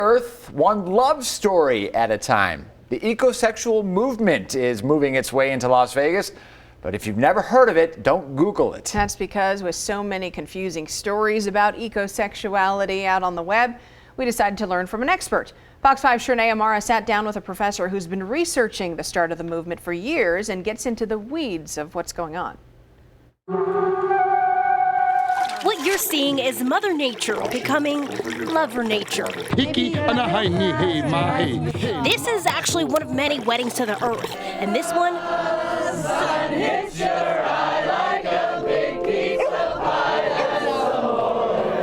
Earth one love story at a time. The ecosexual movement is moving its way into Las Vegas, but if you've never heard of it, don't Google it. That's because with so many confusing stories about ecosexuality out on the web, we decided to learn from an expert. Fox 5's Shernay Amara sat down with a professor who's been researching the start of the movement for years and gets into the weeds of what's going on. What you're seeing is Mother Nature becoming Lover Nature. This is actually one of many weddings to the earth, and this one,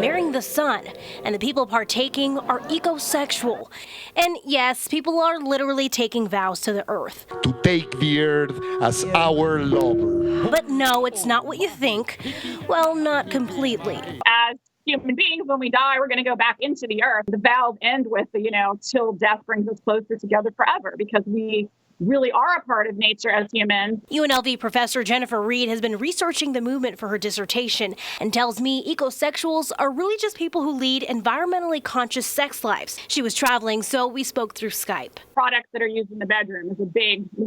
marrying the sun, and the people partaking are ecosexual. And yes, people are literally taking vows to the earth. To take the earth as our lover. But no, it's not what you think. Well, not completely. As human beings, when we die, we're going to go back into the earth. The vows end with the, till death brings us closer together forever, because we really are a part of nature as humans. UNLV professor Jennifer Reed has been researching the movement for her dissertation and tells me ecosexuals are really just people who lead environmentally conscious sex lives. She was traveling, so we spoke through Skype. Products that are used in the bedroom is a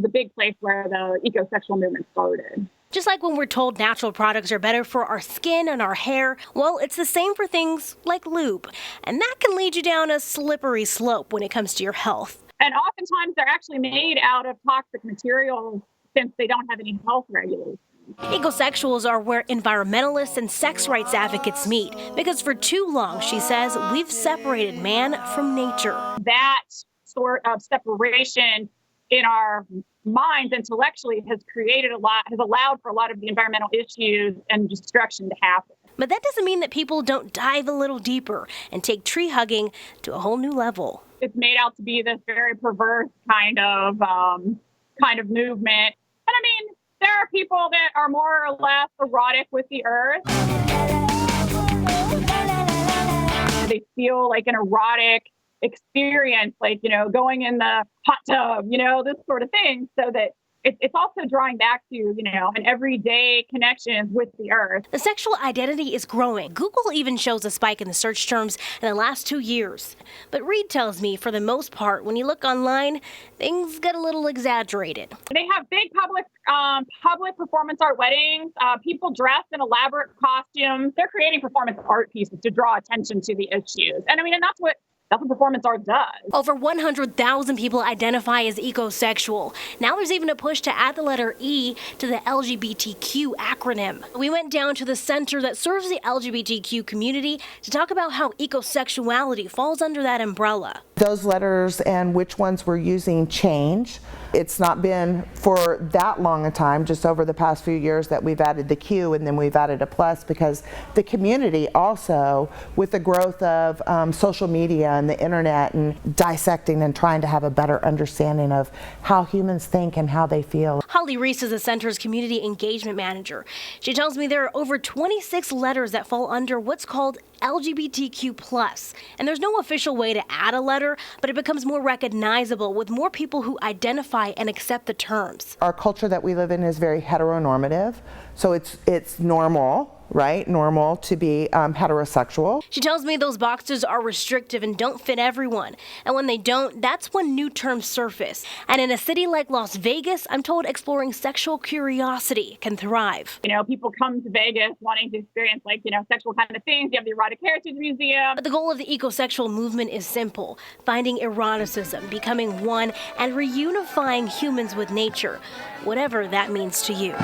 big place where the ecosexual movement started. Just like when we're told natural products are better for our skin and our hair, well, it's the same for things like lube. And that can lead you down a slippery slope when it comes to your health. And oftentimes they're actually made out of toxic materials since they don't have any health regulations. Ecosexuals are where environmentalists and sex rights advocates meet, because for too long, she says, we've separated man from nature. That sort of separation in our minds intellectually has allowed for a lot of the environmental issues and destruction to happen. But that doesn't mean that people don't dive a little deeper and take tree hugging to a whole new level. It's made out to be this very perverse kind of movement. And I mean, there are people that are more or less erotic with the earth. They feel like an erotic experience, like, going in the hot tub, this sort of thing, so that it's also drawing back to, an everyday connection with the earth. The sexual identity is growing. Google even shows a spike in the search terms in the last 2 years. But Reed tells me, for the most part, when you look online, things get a little exaggerated. They have big public performance art weddings. People dressed in elaborate costumes. They're creating performance art pieces to draw attention to the issues. And that's what performance art does. Over 100,000 people identify as ecosexual. Now there's even a push to add the letter E to the LGBTQ acronym. We went down to the center that serves the LGBTQ community to talk about how ecosexuality falls under that umbrella. Those letters and which ones we're using change. It's not been for that long a time, just over the past few years, that we've added the Q and then we've added a plus, because the community also, with the growth of social media and the internet and dissecting and trying to have a better understanding of how humans think and how they feel. Holly Reese is the center's community engagement manager. She tells me there are over 26 letters that fall under what's called LGBTQ+. And there's no official way to add a letter, but it becomes more recognizable with more people who identify and accept the terms. Our culture that we live in is very heteronormative, so it's normal. Right? Normal to be heterosexual. She tells me those boxes are restrictive and don't fit everyone. And when they don't, that's when new terms surface. And in a city like Las Vegas, I'm told exploring sexual curiosity can thrive. People come to Vegas wanting to experience sexual kind of things. You have the Erotic Heritage Museum. But the goal of the ecosexual movement is simple: finding eroticism, becoming one, and reunifying humans with nature, whatever that means to you.